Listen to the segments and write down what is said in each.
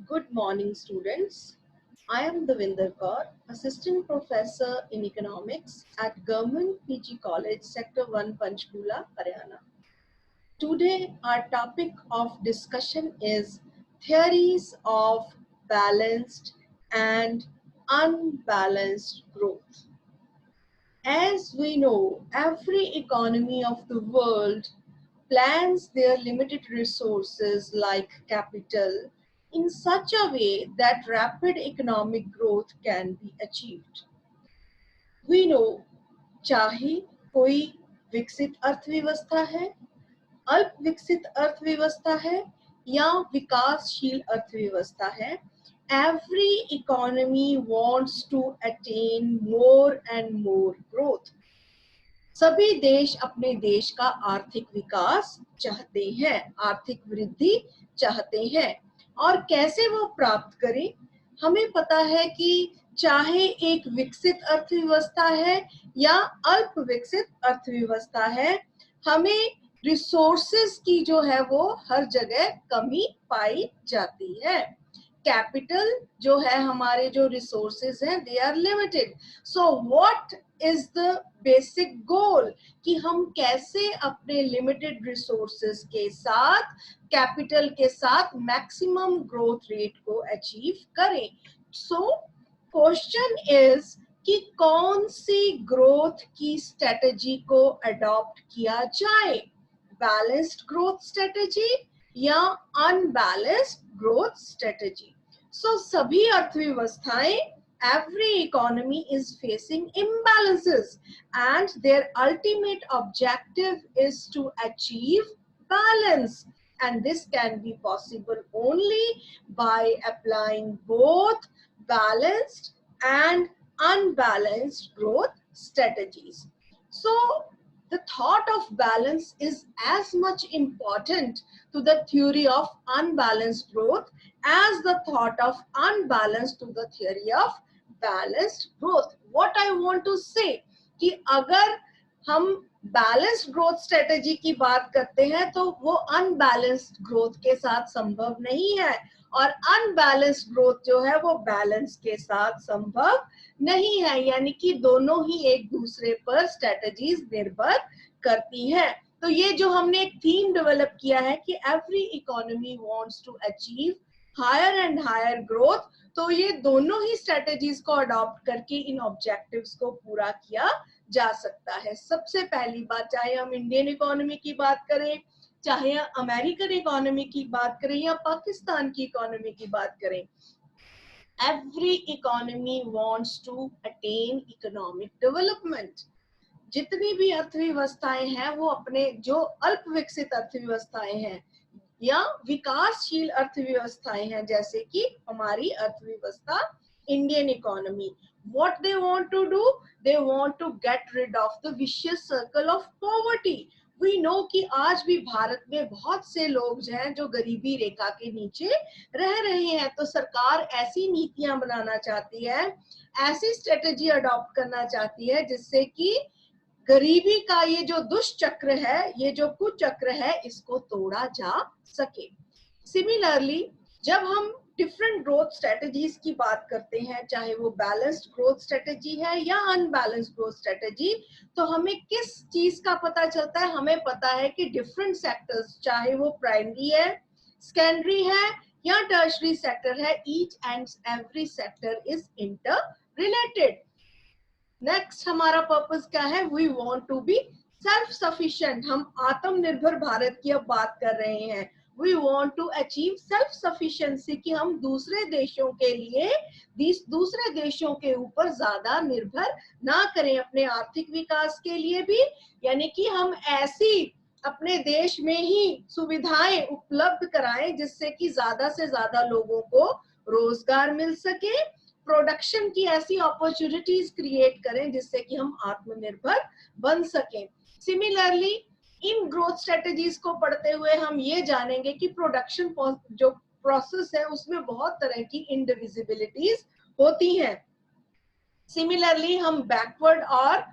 Good morning, students. I am Devinder Kaur, Assistant Professor in Economics at Government PG College, Sector 1, Panchkula, Haryana. Today, our topic of discussion is theories of balanced and unbalanced growth. As we know, every economy of the world plans their limited resources like capital in such a way that rapid economic growth can be achieved. We know, चाहे कोई विकसित अर्थव्यवस्था है, अल्प विकसित अर्थव्यवस्था है या विकासशील अर्थव्यवस्था है, every economy wants to attain more and more growth. सभी देश अपने देश का आर्थिक विकास चाहते हैं, आर्थिक वृद्धि चाहते हैं, और कैसे वो प्राप्त करें? हमें पता है कि चाहे एक विकसित अर्थव्यवस्था है या अल्प विकसित अर्थव्यवस्था है, हमें रिसोर्सेज की जो है वो हर जगह कमी पाई जाती है। कैपिटल जो है, हमारे जो रिसोर्सेज हैं, they are limited. So what is the basic goal कि हम कैसे अपने लिमिटेड रिसोर्सेज के साथ, कैपिटल के साथ मैक्सिमम ग्रोथ रेट को अचीव करें. सो क्वेश्चन इज कि कौन सी ग्रोथ की स्ट्रेटजी को अडॉप्ट किया जाए, बैलेंस्ड ग्रोथ स्ट्रेटजी या अनबैलेंस्ड ग्रोथ स्ट्रेटजी. सो सभी अर्थव्यवस्थाएं, every economy is facing imbalances and their ultimate objective is to achieve balance, and this can be possible only by applying both balanced and unbalanced growth strategies. So the thought of balance is as much important to the theory of unbalanced growth as the thought of unbalanced to the theory of balanced growth. What I want to say कि अगर हम balanced growth strategy की बात करते हैं तो वो unbalanced growth के साथ संभव नहीं है, और अनबैलेंस्ड ग्रोथ जो है वो बैलेंस के साथ संभव नहीं है, यानी कि दोनों ही एक दूसरे पर स्ट्रेटेजीज निर्भर करती है. तो ये जो हमने एक थीम डेवलप किया है कि every economy wants to achieve higher and higher growth, तो ये दोनों ही स्ट्रेटेजीज को अडॉप्ट करके इन ऑब्जेक्टिव्स को पूरा किया जा सकता है. सबसे पहली बात, चाहे हम इंडियन इकोनॉमी की बात करें, चाहे अमेरिकन इकोनॉमी की बात करें या पाकिस्तान की इकोनॉमी की बात करें, every economy wants to attain economic development. जितनी भी अर्थव्यवस्थाएं हैं वो अपने जो अल्प विकसित अर्थव्यवस्थाएं हैं या विकासशील अर्थव्यवस्थाएं हैं, जैसे कि हमारी अर्थव्यवस्था Indian economy, what they want to do, they want to get rid of the vicious circle of poverty. We know कि आज भी भारत में बहुत से लोग हैं जो गरीबी रेखा के नीचे रह रहे हैं. तो सरकार ऐसी नीतियां बनाना चाहती है, ऐसी स्ट्रेटेजी अडॉप्ट करना चाहती है जिससे कि गरीबी का ये जो दुष्चक्र है, ये जो कुचक्र है, इसको तोड़ा जा सके. सिमिलरली जब हम डिफरेंट ग्रोथ स्ट्रेटजीज की बात करते हैं, चाहे वो बैलेंस्ड ग्रोथ स्ट्रेटजी है या अनबैलेंस्ड ग्रोथ स्ट्रेटजी, तो हमें किस चीज का पता चलता है? हमें पता है कि डिफरेंट सेक्टर्स, चाहे वो प्राइमरी है, सेकेंडरी है या टर्शरी सेक्टर है, each and every sector is interrelated. Next हमारा पर्पस क्या है? We want to be self sufficient. हम आत्मनिर्भर भारत की अब बात कर रहे हैं. We want to achieve self sufficiency, कि हम दूसरे देशों के लिए, दूसरे देशों के ऊपर ज्यादा निर्भर ना करें अपने आर्थिक विकास के लिए भी, यानी कि हम ऐसी अपने देश में ही सुविधाएं उपलब्ध कराएं जिससे कि ज्यादा से ज्यादा लोगों को रोजगार मिल सके, प्रोडक्शन की ऐसी अपॉर्चुनिटीज क्रिएट करें जिससे कि हम आत्मनिर्भर बन सकें. सिमिलरली इन ग्रोथ स्ट्रेटजीज को पढ़ते हुए हम ये जानेंगे कि प्रोडक्शन जो प्रोसेस है उसमें बहुत तरह की इंडिविजिबिलिटीज होती हैं. सिमिलरली हम बैकवर्ड और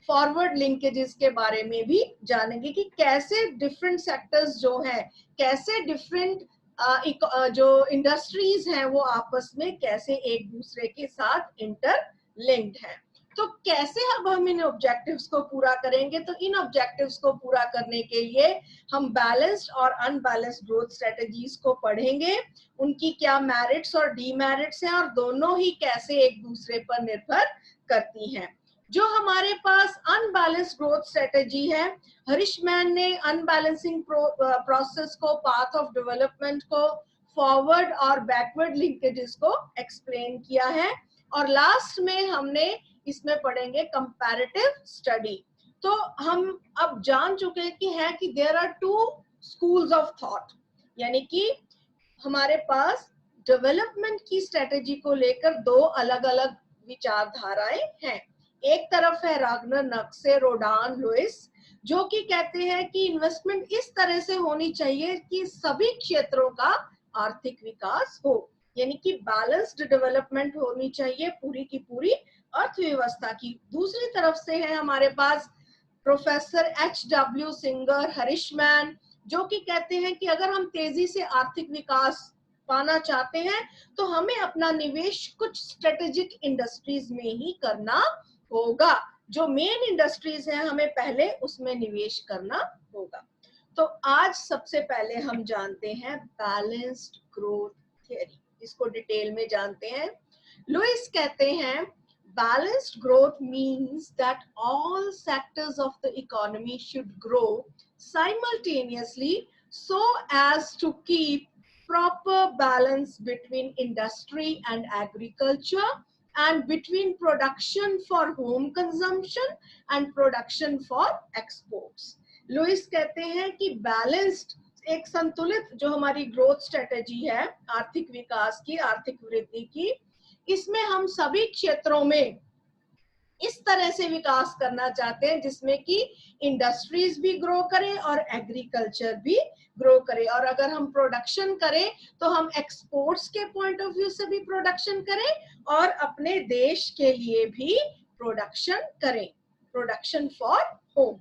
फॉरवर्ड लिंकेजेस के बारे में भी जानेंगे कि कैसे डिफरेंट सेक्टर्स जो हैं, कैसे डिफरेंट जो इंडस्ट्रीज हैं वो आपस में कैसे एक दूसरे के साथ इंटरलिंक्ड हैं। तो कैसे अब हम इन ऑब्जेक्टिव्स को पूरा करेंगे? तो इन ऑब्जेक्टिव्स को पूरा करने के लिए हम बैलेंस्ड और अनबैलेंस्ड ग्रोथ स्ट्रेटजीज को पढ़ेंगे, उनकी क्या मेरिट्स और डीमेरिट्स हैं और दोनों ही कैसे एक दूसरे पर निर्भर करती हैं। जो हमारे पास अनबैलेंस्ड ग्रोथ स्ट्रेटजी है, हरीश मैन ने अनबैलेंसिंग प्रोसेस को, पाथ ऑफ डेवलपमेंट को, फॉरवर्ड और बैकवर्ड लिंकेजेस को एक्सप्लेन किया है। और लास्ट में हमने इसमें पढ़ेंगे कंपैरेटिव स्टडी। तो हम अब जान चुके हैं कि there are two schools of thought, यानी कि हमारे पास डेवलपमेंट की स्ट्रेटेजी को लेकर दो अलग अलग विचारधाराएं हैं। एक तरफ है रागनर नक्से, रोडान, लुइस, जो कि कहते हैं कि इन्वेस्टमेंट इस तरह से होनी चाहिए कि सभी क्षेत्रों का आर्थिक विकास हो, यानी कि बैलेंस्ड डेवलपमेंट होनी चाहिए पूरी की पूरी अर्थव्यवस्था की। दूसरी तरफ से है हमारे पास professor H.W. Singer, Hirschman, जो कि कहते हैं कि अगर हम तेजी से आर्थिक विकास पाना चाहते हैं तो हमें अपना निवेश कुछ स्ट्रेटेजिक इंडस्ट्रीज में ही करना होगा। जो मेन इंडस्ट्रीज हैं हमें पहले उसमें निवेश करना होगा। तो आज सबसे पहले हम जानते हैं बैलेंस्ड ग्रोथ थ्योरी, इसको डिटेल में जानते हैं। लुइस कहते हैं balanced growth means that all sectors of the economy should grow simultaneously so as to keep proper balance between industry and agriculture and between production for home consumption and production for exports. Lewis कहते हैं कि balanced, एक संतुलित जो हमारी growth strategy है आर्थिक विकास की, आर्थिक वृद्धि की, इसमें हम सभी क्षेत्रों में इस तरह से विकास करना चाहते हैं जिसमें कि इंडस्ट्रीज भी ग्रो करें और एग्रीकल्चर भी ग्रो करे। और अगर हम प्रोडक्शन करें तो हम एक्सपोर्ट्स के पॉइंट ऑफ व्यू से भी प्रोडक्शन करें और अपने देश के लिए भी प्रोडक्शन करें, प्रोडक्शन फॉर होम।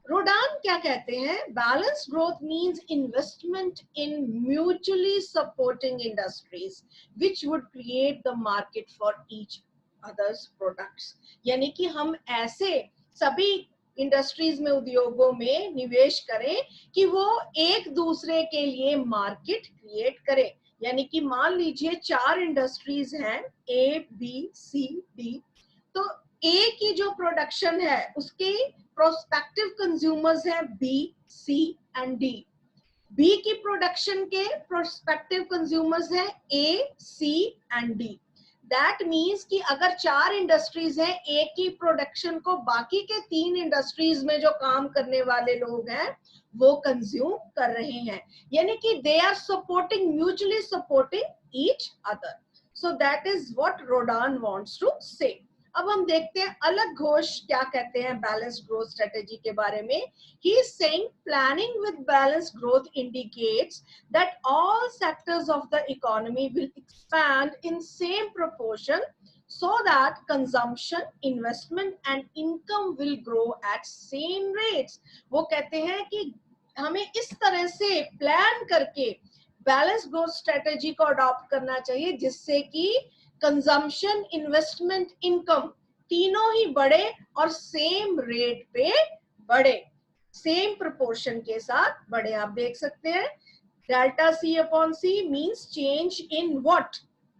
रोडान क्या कहते हैं? Balance growth means investment in mutually supporting industries which would create the market for each others products, यानी कि हम ऐसे सभी इंडस्ट्रीज में, उद्योगों में निवेश करें कि वो एक दूसरे के लिए मार्केट क्रिएट करें। यानी कि मान लीजिए 4 इंडस्ट्रीज हैं, A, B, C, D, तो A की जो प्रोडक्शन है उसके प्रोस्पेक्टिव कंज्यूमर्स हैं B, C and D। B की प्रोडक्शन के प्रोस्पेक्टिव कंज्यूमर्स हैं A, C and D। That means कि अगर 4 इंडस्ट्रीज हैं, A की प्रोडक्शन को बाकी के 3 इंडस्ट्रीज में जो काम करने वाले लोग हैं वो कंज्यूम कर रहे हैं, यानी कि they are supporting, mutually supporting each other. So that is what Rodan wants to say. अब हम देखते हैं अलग घोष क्या कहते हैं बैलेंस्ड ग्रोथ स्ट्रेटेजी के बारे में। He is saying planning with balanced growth indicates that all sectors of the economy will expand in same proportion so that consumption, investment and income will grow at same rates. वो कहते हैं कि हमें इस तरह से प्लान करके balance growth strategy को अडॉप्ट करना चाहिए जिससे कि कंजम्पशन, इन्वेस्टमेंट, इनकम तीनों ही बढ़े और सेम रेट पे बढ़े, सेम प्रोपोर्शन के साथ बढ़े। आप देख सकते हैं delta C upon C means change in what,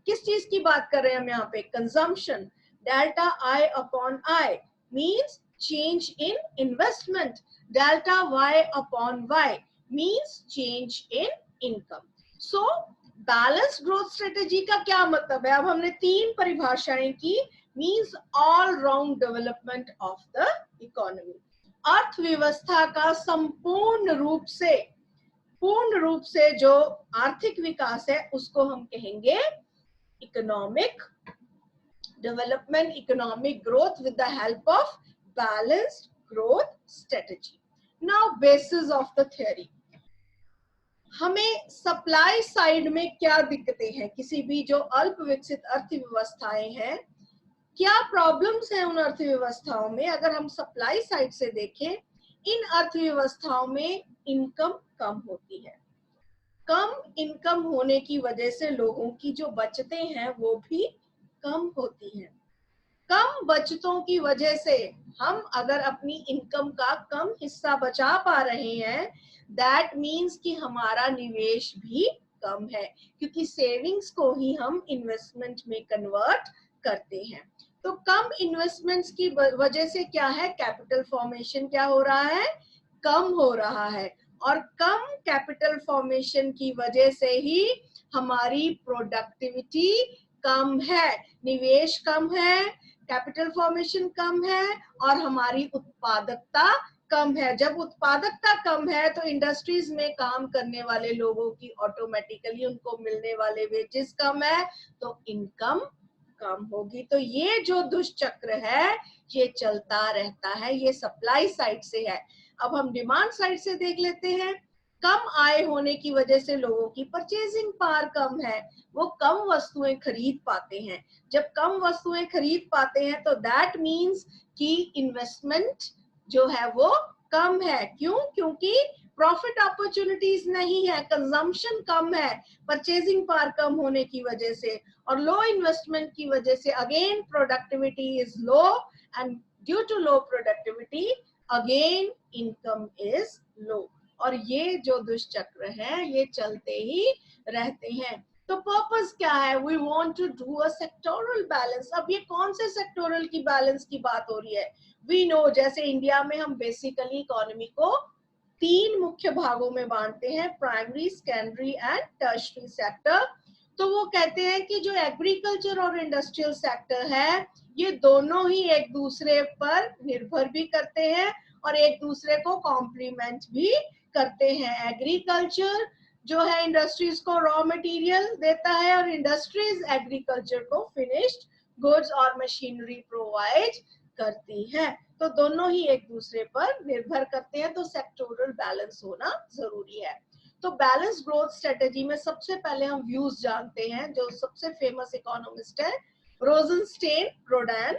किस चीज की बात कर रहे हैं हम यहाँ पे? Consumption. Delta I upon I means change in investment. Delta Y upon Y means change in income. So balance growth strategy का क्या मतलब है? अब हमने 3 परिभाषाएं की। Means all round development of the economy, अर्थव्यवस्था का संपूर्ण रूप से जो आर्थिक विकास है उसको हम कहेंगे economic development, economic growth with the help of balanced growth strategy. Now basis of the theory, हमें सप्लाई साइड में क्या दिक्कतें हैं? किसी भी जो अल्प विकसित अर्थव्यवस्थाएं हैं, क्या प्रॉब्लम्स हैं उन अर्थव्यवस्थाओं में? अगर हम सप्लाई साइड से देखें, इन अर्थव्यवस्थाओं में इनकम कम होती है, कम इनकम होने की वजह से लोगों की जो बचतें हैं वो भी कम होती हैं। कम बचतों की वजह से हम अगर अपनी इनकम का कम हिस्सा बचा पा रहे हैं, दैट मीन्स कि हमारा निवेश भी कम है, क्योंकि सेविंग्स को ही हम इन्वेस्टमेंट में कन्वर्ट करते हैं। तो कम इन्वेस्टमेंट्स की वजह से क्या है, कैपिटल फॉर्मेशन क्या हो रहा है, कम हो रहा है। और कम कैपिटल फॉर्मेशन की वजह से ही हमारी प्रोडक्टिविटी कम है, निवेश कम है, कैपिटल फॉर्मेशन कम है और हमारी उत्पादकता कम है। जब उत्पादकता कम है तो इंडस्ट्रीज में काम करने वाले लोगों की ऑटोमेटिकली उनको मिलने वाले वेजेस कम है, तो इनकम कम होगी। तो ये जो दुष्चक्र है ये चलता रहता है, ये सप्लाई साइड से है। अब हम डिमांड साइड से देख लेते हैं। कम आय होने की वजह से लोगों की परचेजिंग पावर कम है, वो कम वस्तुएं खरीद पाते हैं। जब कम वस्तुएं खरीद पाते हैं तो दैट मीन्स कि इन्वेस्टमेंट जो है वो कम है। क्यों? क्योंकि प्रॉफिट अपॉर्चुनिटीज नहीं है, कंजम्पशन कम है, परचेजिंग पावर कम होने की वजह से, और लो इन्वेस्टमेंट की वजह से again productivity is low, and due to low productivity again income is low. और ये जो दुष्चक्र है ये चलते ही रहते हैं। तो पर्पस क्या है? We want to do a sectoral balance. अब ये कौन से सेक्टोरल की बैलेंस की बात हो रही है? वी नो, जैसे इंडिया में हम बेसिकली इकोनॉमी को 3 मुख्य भागों में बांटते हैं, primary, secondary and tertiary sector. तो वो कहते हैं कि जो एग्रीकल्चर और इंडस्ट्रियल सेक्टर है ये दोनों ही एक दूसरे पर निर्भर भी करते हैं और एक दूसरे को कॉम्प्लीमेंट भी करते हैं। एग्रीकल्चर जो है इंडस्ट्रीज को रॉ मटेरियल देता है और इंडस्ट्रीज एग्रीकल्चर को फिनिश्ड गुड्स और मशीनरी प्रोवाइड करती है। तो दोनों ही एक दूसरे पर निर्भर करते हैं, तो सेक्टोरल बैलेंस होना जरूरी है। तो बैलेंस ग्रोथ स्ट्रेटेजी में सबसे पहले हम व्यूज जानते हैं। जो सबसे फेमस इकोनॉमिस्ट है रोजनस्टेन रोडैन,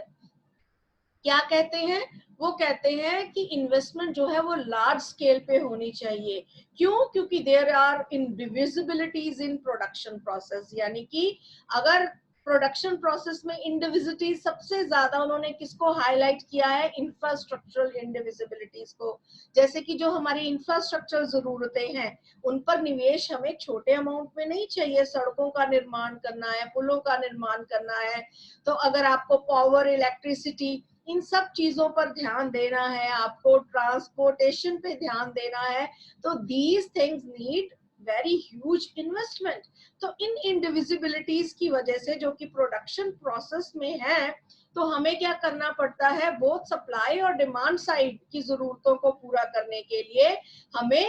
क्या कहते हैं? वो कहते हैं कि इन्वेस्टमेंट जो है वो लार्ज स्केल पे होनी चाहिए। क्यों? क्योंकि there are indivisibilities in production process, यानी कि अगर प्रोडक्शन प्रोसेस में इंडिविजिबिलिटी सबसे ज्यादा उन्होंने किसको हाईलाइट किया है? इंफ्रास्ट्रक्चरल इंडिविजिबिलिटीज को। जैसे कि जो हमारी इंफ्रास्ट्रक्चर जरूरतें हैं उन पर निवेश हमें छोटे अमाउंट में नहीं चाहिए। सड़कों का निर्माण करना है, पुलों का निर्माण करना है, तो अगर आपको पावर, इलेक्ट्रिसिटी, इन सब चीजों पर ध्यान देना है, आपको ट्रांसपोर्टेशन पे ध्यान देना है, तो these things need very huge investment. तो इन इंडिविजिबिलिटीज की वजह से जो कि प्रोडक्शन प्रोसेस में है, तो हमें क्या करना पड़ता है? बोथ सप्लाई और डिमांड साइड की जरूरतों को पूरा करने के लिए हमें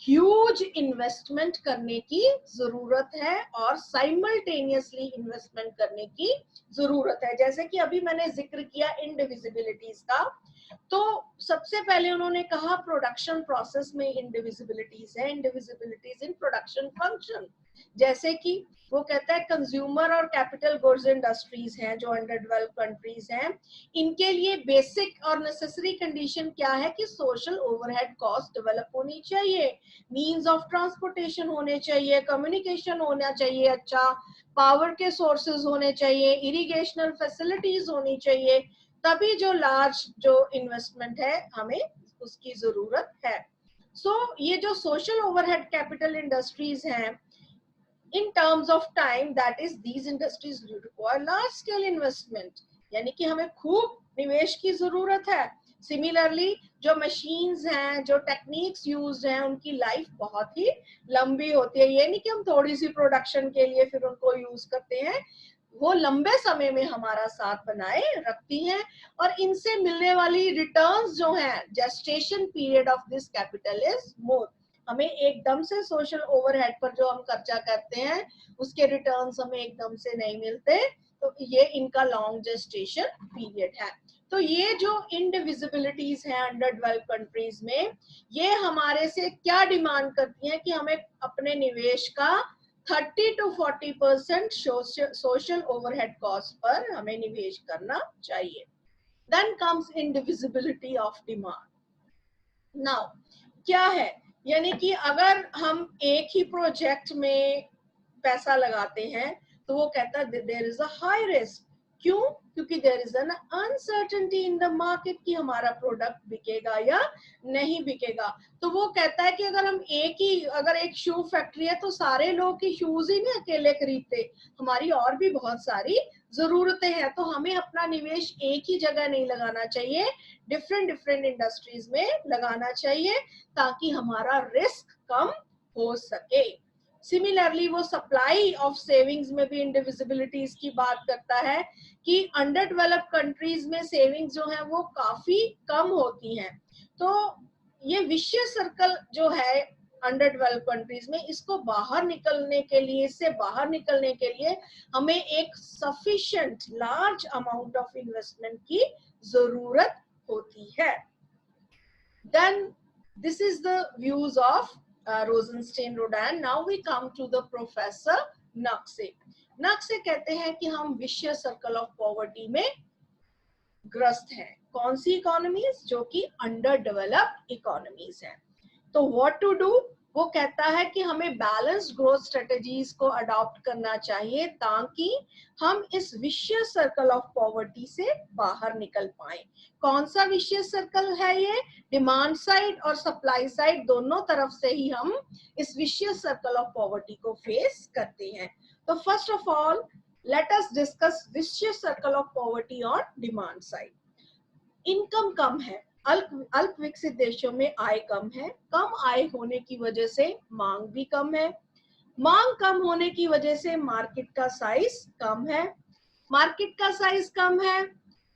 ह्यूज इन्वेस्टमेंट करने की जरूरत है और साइमल्टेनियसली इन्वेस्टमेंट करने की जरूरत है। जैसे कि अभी मैंने जिक्र किया इंडिविजिबिलिटीज का, तो सबसे पहले उन्होंने कहा प्रोडक्शन प्रोसेस में इंडिविजिबिलिटीज है, इंडिविजिबिलिटीज इन प्रोडक्शन फंक्शन। जैसे कि वो कहता है कंज्यूमर और कैपिटल गुड्स इंडस्ट्रीज हैं जो अंडर डेवलप्ड कंट्रीज हैं, इनके लिए बेसिक और नेसेसरी कंडीशन क्या है कि सोशल ओवरहेड कॉस्ट डेवलप होनी चाहिए, मींस ऑफ ट्रांसपोर्टेशन होने चाहिए, कम्युनिकेशन होना चाहिए, अच्छा पावर के सोर्सेज होने चाहिए, इरिगेशनल फैसिलिटीज होनी चाहिए, तभी जो लार्ज जो इन्वेस्टमेंट है हमें उसकी जरूरत है। ये जो सोशल ओवरहेड कैपिटल इंडस्ट्रीज हैं, in terms of time, that is these industries require large scale investment, यानी कि हमें खूब निवेश की जरूरत है। सिमिलरली जो मशीन्स हैं, जो टेक्निक्स यूज हैं, उनकी लाइफ बहुत ही लंबी होती है। ये नहीं कि हम थोड़ी सी प्रोडक्शन के लिए फिर उनको यूज करते हैं, वो लंबे समय में हमारा साथ बनाए रखती हैं। और इनसे मिलने वाली रिटर्न्स जो हैं, gestation period of this capital is more. हमें एकदम से सोशल ओवरहेड पर जो हम खर्चा करते हैं उसके रिटर्न्स हमें एकदम से नहीं मिलते, तो ये इनका लॉन्ग जेस्टेशन पीरियड है। तो ये जो इंडिविजिबिलिटीज हैं अंडर डेवलप्ड कंट्रीज में, ये हमारे से क्या डिमांड करती हैं कि हमें अपने निवेश का 30 to 40% social overhead cost per हमें निवेश करना चाहिए। Then comes indivisibility of demand. Now क्या है यानी कि अगर हम एक ही प्रोजेक्ट में पैसा लगाते हैं तो वो कहता है there is a high risk. क्यों? क्योंकि there is an uncertainty in the market कि हमारा प्रोडक्ट बिकेगा या नहीं बिकेगा। तो वो कहता है कि अगर एक शू फैक्ट्री है तो सारे लोग की शूज ही नहीं अकेले खरीदते, हमारी और भी बहुत सारी जरूरतें हैं। तो हमें अपना निवेश एक ही जगह नहीं लगाना चाहिए, डिफरेंट डिफरेंट इंडस्ट्रीज में लगाना चाहिए ताकि हमारा रिस्क कम हो सके। सिमिलरली वो सप्लाई ऑफ सेविंग्स में भी इंडिविजिबिलिटीज की बात करता है कि अंडर डेवलप्ड कंट्रीज में सेविंग्स जो है वो काफी कम होती हैं। तो ये विशियस सर्कल जो है अंडर डेवलप्ड कंट्रीज में, इसको बाहर निकलने के लिए, इससे बाहर निकलने के लिए हमें एक sufficient large amount of investment की जरूरत होती है। Then this is the views of Rosenstein-Rodin. Now we come to the Professor Naqse. नक्से कहते हैं कि हम विशियस सर्कल ऑफ पॉवर्टी में ग्रस्त हैं। कौन सी इकोनॉमीज? जो कि अंडर डेवलप्ड इकोनॉमीज हैं। तो व्हाट टू डू? वो कहता है कि हमें बैलेंस्ड ग्रोथ स्ट्रेटजीज को अडॉप्ट करना चाहिए ताकि हम इस विशियस सर्कल ऑफ पॉवर्टी से बाहर निकल पाए। कौन सा विशियस सर्कल है ये? डिमांड साइड और सप्लाई साइड दोनों तरफ से ही हम इस विशियस सर्कल ऑफ पॉवर्टी को फेस करते हैं। तो first of all let us discuss vicious circle of poverty on demand side. Income कम है, अल्प विकसित देशों में आय कम है। कम आय होने की वजह से मांग भी कम है। मांग कम होने की वजह से मार्केट का साइज कम है। मार्केट का साइज कम है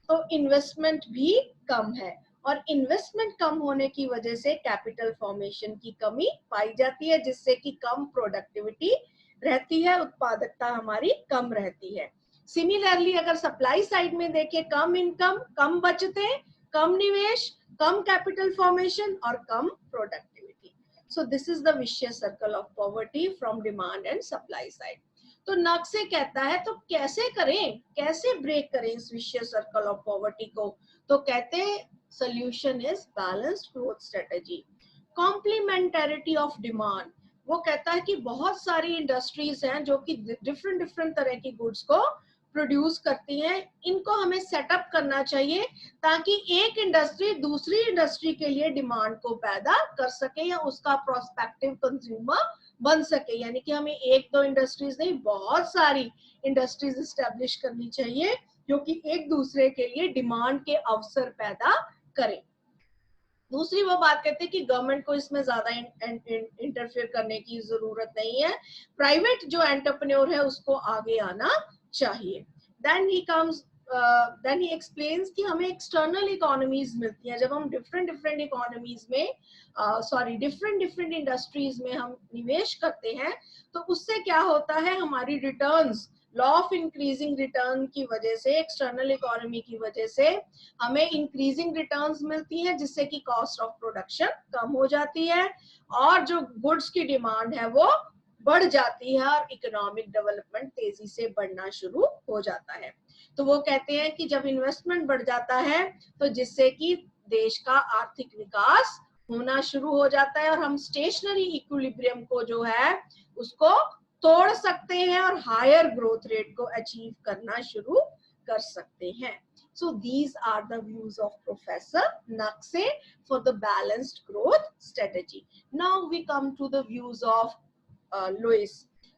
तो इन्वेस्टमेंट भी कम है, और इन्वेस्टमेंट कम होने की वजह से कैपिटल फॉर्मेशन की कमी पाई जाती है, जिससे कि कम प्रोडक्टिविटी रहती है, उत्पादकता हमारी कम रहती है। सिमिलरली अगर सप्लाई साइड में देखें, कम इनकम, कम बचतें, कम निवेश, कम कैपिटल फॉर्मेशन और कम productivity. So this is the vicious circle of poverty from demand and supply side. तो नक्से कहता है तो कैसे करें, कैसे ब्रेक करें इस विशियस सर्कल ऑफ पॉवर्टी को? तो कहते हैं solution is balanced growth strategy. Complementarity of demand. वो कहता है कि बहुत सारी इंडस्ट्रीज हैं जो कि डिफरेंट डिफरेंट तरह की गुड्स को प्रोड्यूस करती हैं। इनको हमें सेटअप करना चाहिए ताकि एक इंडस्ट्री दूसरी इंडस्ट्री के लिए डिमांड को पैदा कर सके या उसका प्रोस्पेक्टिव कंज्यूमर बन सके। यानी कि हमें एक दो इंडस्ट्रीज नहीं, बहुत सारी इंडस्ट्रीज एस्टेब्लिश करनी चाहिए जो कि एक दूसरे के लिए डिमांड के अवसर पैदा करें। दूसरी वो बात कहते हैं कि गवर्नमेंट को इसमें ज्यादा इंटरफेयर करने की जरूरत नहीं है, प्राइवेट जो एंटरप्रेन्योर है उसको आगे आना चाहिए। देन ही एक्सप्लेन्स कि हमें एक्सटर्नल इकोनॉमीज मिलती हैं जब हम डिफरेंट डिफरेंट इकोनॉमीज में डिफरेंट डिफरेंट इंडस्ट्रीज में हम निवेश करते हैं, तो उससे क्या होता है, हमारी returns, law of increasing return की वजह से, एक्सटर्नल इकोनॉमी की वजह से हमें इंक्रीजिंग रिटर्न्स मिलती हैं, जिससे कि कॉस्ट ऑफ प्रोडक्शन कम हो जाती है और जो गुड्स की डिमांड है वो बढ़ जाती है और इकोनॉमिक डेवलपमेंट तेजी से बढ़ना शुरू हो जाता है। तो वो कहते हैं कि जब इन्वेस्टमेंट बढ़ जाता है तो जिससे कि देश का आर्थिक विकास होना शुरू हो जाता है और हम स्टेशनरी इक्विलिब्रियम को जो है उसको तोड़ सकते हैं और हायर ग्रोथ रेट को अचीव करना शुरू कर सकते हैं। So these are the views of Professor Naqse for the balanced growth strategy. Now we come to the views of Lewis.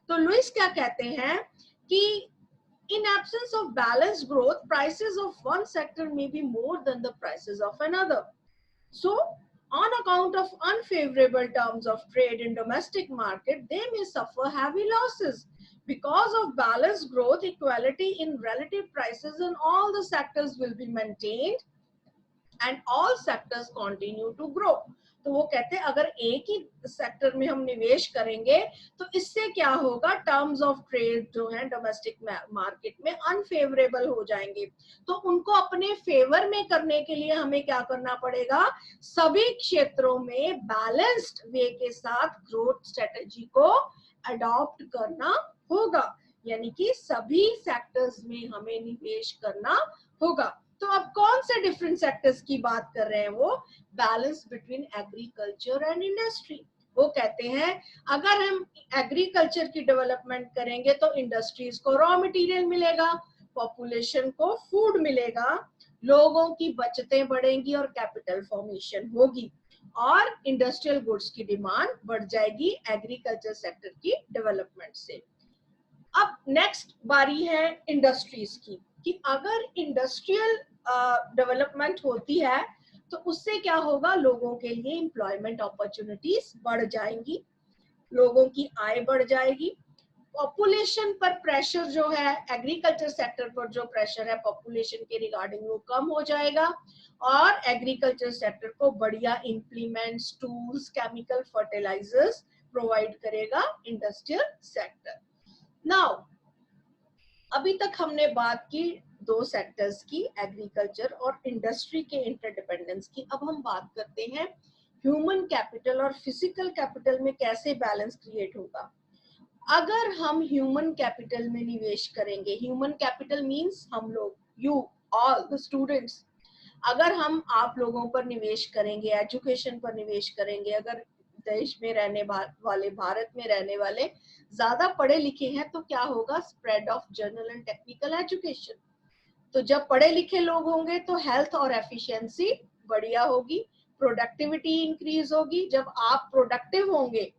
तो लुइस क्या कहते हैं कि in absence of balanced growth, prices of one sector may be more than the prices of another. So on account of unfavorable terms of trade in domestic market, they may suffer heavy losses. Because of balanced growth, equality in relative prices in all the sectors will be maintained and all sectors continue to grow. तो वो कहते हैं अगर एक ही sector में हम निवेश करेंगे तो इससे क्या होगा, टर्म्स ऑफ ट्रेड जो है डोमेस्टिक मार्केट में अनफेवरेबल हो जाएंगे। तो उनको अपने फेवर में करने के लिए हमें क्या करना पड़ेगा, सभी क्षेत्रों में बैलेंस्ड वे के साथ ग्रोथ स्ट्रेटजी को अडॉप्ट करना होगा। यानी कि सभी सेक्टर्स में हमें निवेश करना होगा। तो अब कौन से डिफरेंट सेक्टर्स की बात कर रहे हैं वो, balance between agriculture and industry. वो कहते हैं अगर हम एग्रीकल्चर की डेवलपमेंट करेंगे तो इंडस्ट्रीज को रॉ मटेरियल मिलेगा, पॉपुलेशन को फूड मिलेगा, लोगों की बचतें बढ़ेंगी और कैपिटल फॉर्मेशन होगी और इंडस्ट्रियल गुड्स की डिमांड बढ़ जाएगी एग्रीकल्चर सेक्टर की डेवलपमेंट से। अब नेक्स्ट बारी है इंडस्ट्रीज की कि अगर इंडस्ट्रियल डेवलपमेंट होती है तो उससे क्या होगा, लोगों के लिए एम्प्लॉयमेंट अपॉर्चुनिटीज बढ़ जाएंगी, लोगों की आय बढ़ जाएगी, पॉपुलेशन पर प्रेशर जो है, एग्रीकल्चर सेक्टर पर जो प्रेशर है पॉपुलेशन के रिगार्डिंग वो कम हो जाएगा और एग्रीकल्चर सेक्टर को बढ़िया implements, tools, chemical fertilisers provide करेगा इंडस्ट्रियल सेक्टर। नाउ अभी तक हमने बात की दो सेक्टर्स की, एग्रीकल्चर और इंडस्ट्री के इंटरडिपेंडेंस की। अब हम बात करते हैं ह्यूमन कैपिटल और फिजिकल कैपिटल में कैसे बैलेंस क्रिएट होगा। अगर हम ह्यूमन कैपिटल में निवेश करेंगे, ह्यूमन कैपिटल मींस हम लोग, यू ऑल द स्टूडेंट्स, अगर हम आप लोगों पर निवेश करेंगे, एजुकेशन पर निवेश करेंगे, अगर देश में रहने वाले, भारत में रहने वाले ज्यादा पढ़े लिखे हैं तो क्या होगा, spread of general and technical education. तो जब पढ़े लिखे लोग होंगे तो हेल्थ और एफिशिएंसी बढ़िया होगी, प्रोडक्टिविटी इंक्रीज होगी। जब आप प्रोडक्टिव होंगे,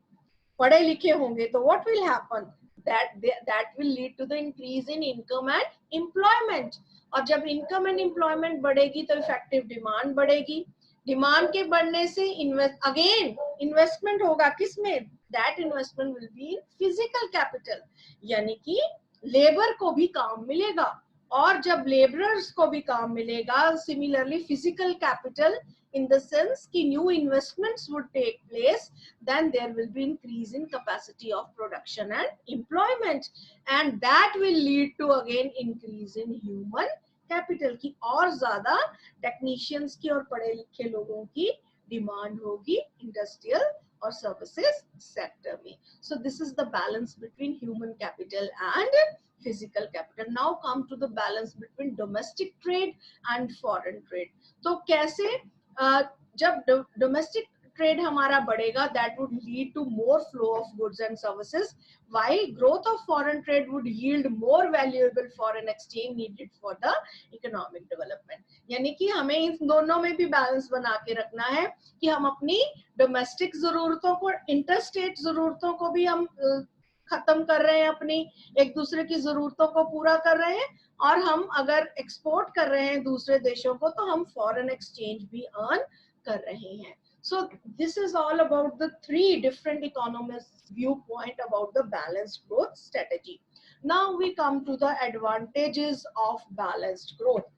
पढ़े लिखे होंगे तो what will happen, that will lead to the increase in income and employment। और जब इनकम एंड एम्प्लॉयमेंट बढ़ेगी तो इफेक्टिव डिमांड बढ़ेगी, डिमांड के बढ़ने से इन्वेस्टमेंट होगा किसमें, that investment will be in physical capital, यानी कि लेबर को भी काम मिलेगा और जब लेबरर्स को भी काम मिलेगा, similarly physical capital in the sense कि new investments would take place, then there will be increase in capacity of production and employment, and that will lead to again increase in human capital की और ज्यादा technicians की और पढ़े लिखे लोगों की डिमांड होगी इंडस्ट्रियल और सर्विसेज सेक्टर में। So this is the balance between human capital and physical capital. Now come to the balance between domestic trade and foreign trade. तो कैसे जब डोमेस्टिक ट्रेड हमारा बढ़ेगा, that would lead to more flow of goods and services, while growth of foreign trade would yield more valuable foreign exchange needed for the economic development। यानी कि हमें इन दोनों में भी बैलेंस बना के रखना है कि हम अपनी डोमेस्टिक जरूरतों को, इंटरस्टेट जरूरतों को भी हम खत्म कर रहे हैं, अपनी एक दूसरे की जरूरतों को पूरा कर रहे हैं, और हम अगर एक्सपोर्ट कर रहे हैं दूसरे देशों को तो हम फॉरेन एक्सचेंज भी अर्न कर रहे हैं। So this is all about the three different economists' viewpoint about the balanced growth strategy. Now we come to the advantages of balanced growth.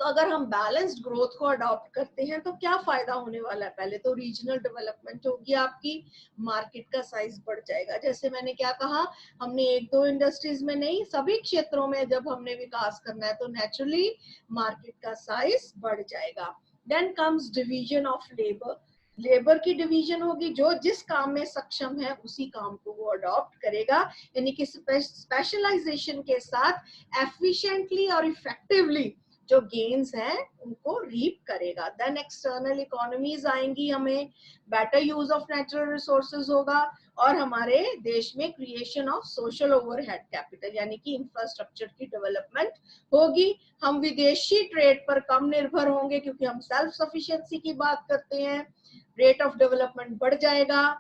तो अगर हम बैलेंस्ड ग्रोथ को अडॉप्ट करते हैं तो क्या फायदा होने वाला है, पहले तो रीजनल डेवलपमेंट होगी, आपकी मार्केट का साइज बढ़ जाएगा। जैसे मैंने क्या कहा, हमने एक दो इंडस्ट्रीज में नहीं, सभी क्षेत्रों में जब हमने विकास करना है तो नेचुरली मार्केट का साइज बढ़ जाएगा। Then comes division of labour, labour की डिवीजन होगी, जो जिस काम में सक्षम है उसी काम को वो अडॉप्ट करेगा, यानी कि स्पेशलाइजेशन के साथ एफिशिएंटली और इफेक्टिवली जो गेन्स हैं उनको रीप करेगा। देन एक्सटर्नल इकोनॉमीज आएंगी, हमें better use of natural resources होगा और हमारे देश में creation of social overhead capital, यानी कि इंफ्रास्ट्रक्चर की डेवलपमेंट होगी। हम विदेशी ट्रेड पर कम निर्भर होंगे क्योंकि हम सेल्फ सफिशिएंसी की बात करते हैं, रेट ऑफ डेवलपमेंट बढ़ जाएगा,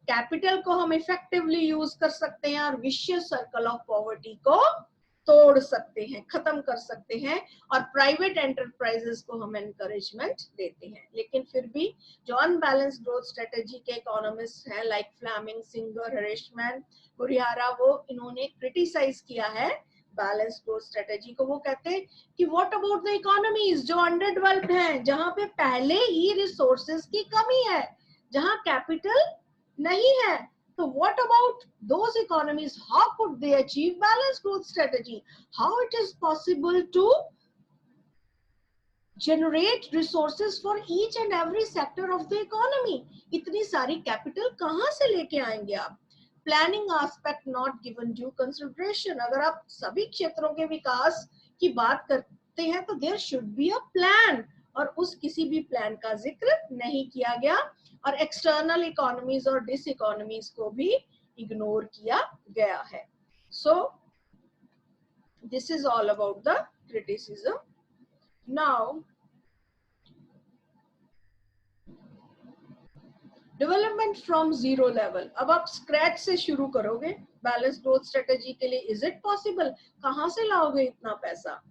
कैपिटल को हम इफेक्टिवली यूज कर सकते हैं और विशियस सर्कल ऑफ पॉवर्टी को तोड़ सकते हैं, खत्म कर सकते हैं, और प्राइवेट एंटरप्राइजेस को हम एनकरेजमेंट देते हैं। लेकिन फिर भी जो अनबैलेंस्ड ग्रोथ स्ट्रेटेजी के इकोनॉमिस्ट हैं लाइक फ्लेमिंग, सिंगर, हरिशमैन, कुरियारा, वो इन्होंने क्रिटिसाइज किया है बैलेंस ग्रोथ स्ट्रेटेजी को। वो कहते हैं कि व्हाट अबाउट द इकोनॉमीज जो अंडर डेवलप्ड हैं, जहां पे पहले ही रिसोर्सेज की कमी है, जहां कैपिटल नहीं है, so what about those economies? How could they achieve balanced growth strategy? How it is possible to generate resources for each and every sector of the economy? इतनी सारी कैपिटल कहाँ से लेके आएंगे आप? Planning aspect not given due consideration, अगर आप सभी क्षेत्रों के विकास की बात करते हैं तो there should be a plan, और उस किसी भी प्लान का जिक्र नहीं किया गया। और एक्सटर्नल इकोनॉमीज और डिस इकोनॉमीज को भी इग्नोर किया गया है. सो this is all about the criticism. Now development from zero level. अब आप स्क्रैच से शुरू करोगे बैलेंस ग्रोथ स्ट्रेटेजी के लिए. Is it possible? कहां से लाओगे इतना पैसा?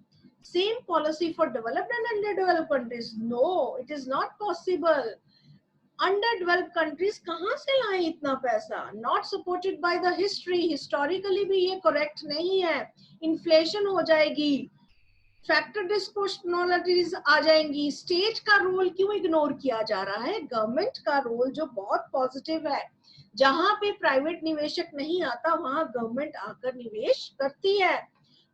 Same policy for developed and underdeveloped countries? No, it is not possible. Underdeveloped countries कहां से लाएं इतना पैसा? Not supported by the history. Historically भी ये correct नहीं है. Inflation हो जाएगी, फैक्टर डिस्प्रोपोर्शनलिटीज आ जाएंगी. स्टेट का रोल क्यों इग्नोर किया जा रहा है? गवर्नमेंट का रोल जो बहुत पॉजिटिव है, जहां पे प्राइवेट निवेशक नहीं आता वहां गवर्नमेंट आकर निवेश करती है.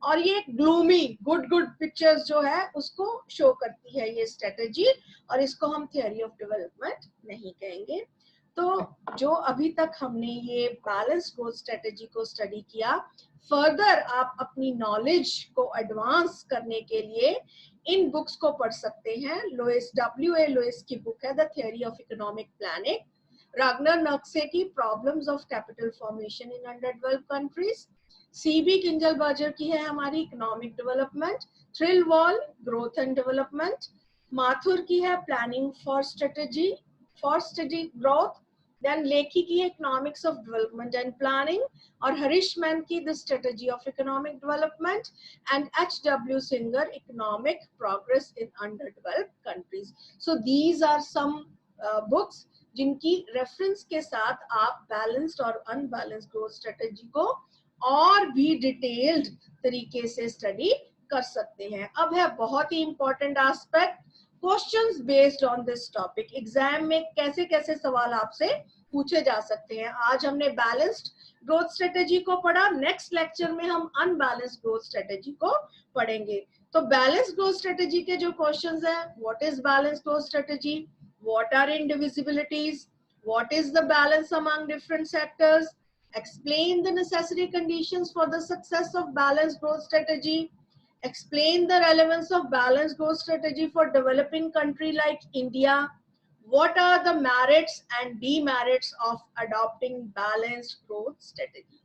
और ये ग्लूमी गुड पिक्चर्स जो है उसको शो करती है ये स्ट्रेटेजी, और इसको हम थियोरी ऑफ डेवलपमेंट नहीं कहेंगे. तो जो अभी तक हमने ये बैलेंस ग्रोथ स्ट्रेटेजी को स्टडी किया, फर्दर आप अपनी नॉलेज को एडवांस करने के लिए इन बुक्स को पढ़ सकते हैं. Lewis W.A. लोइस की बुक है the theory of economic planning. Ragnar Nurkse की problems of capital formation in underdeveloped countries. C.B. Kindleberger की है हमारी economic development. Thirlwall growth and development. Mathur की है planning for strategy for strategic growth. Then Lekhi की है economics of development and planning, और Hirschman की the strategy of economic development, and H.W. Singer economic progress in underdeveloped countries. So these are some books जिनकी reference के साथ आप balanced और unbalanced growth strategy को और भी डिटेल्ड तरीके से स्टडी कर सकते हैं. अब है बहुत ही important aspect, questions based on this topic. Exam में कैसे कैसे सवाल आपसे पूछे जा सकते हैं. आज हमने बैलेंस्ड ग्रोथ स्ट्रेटेजी को पढ़ा, नेक्स्ट लेक्चर में हम अनबैलेंस्ड ग्रोथ स्ट्रेटेजी को पढ़ेंगे. तो बैलेंस्ड ग्रोथ स्ट्रेटेजी के जो क्वेश्चंस हैं, what is balanced growth strategy, what are indivisibilities, what is the balance among different sectors, explain the necessary conditions for the success of balanced growth strategy, explain the relevance of balanced growth strategy for developing country like India, what are the merits and demerits of adopting balanced growth strategy.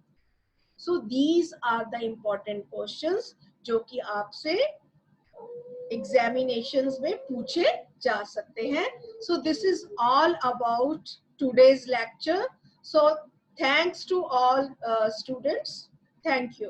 So these are the important questions जो कि आपसे examinations में पूछे जा सकते हैं. So this is all about today's lecture. So thanks to all students. Thank you.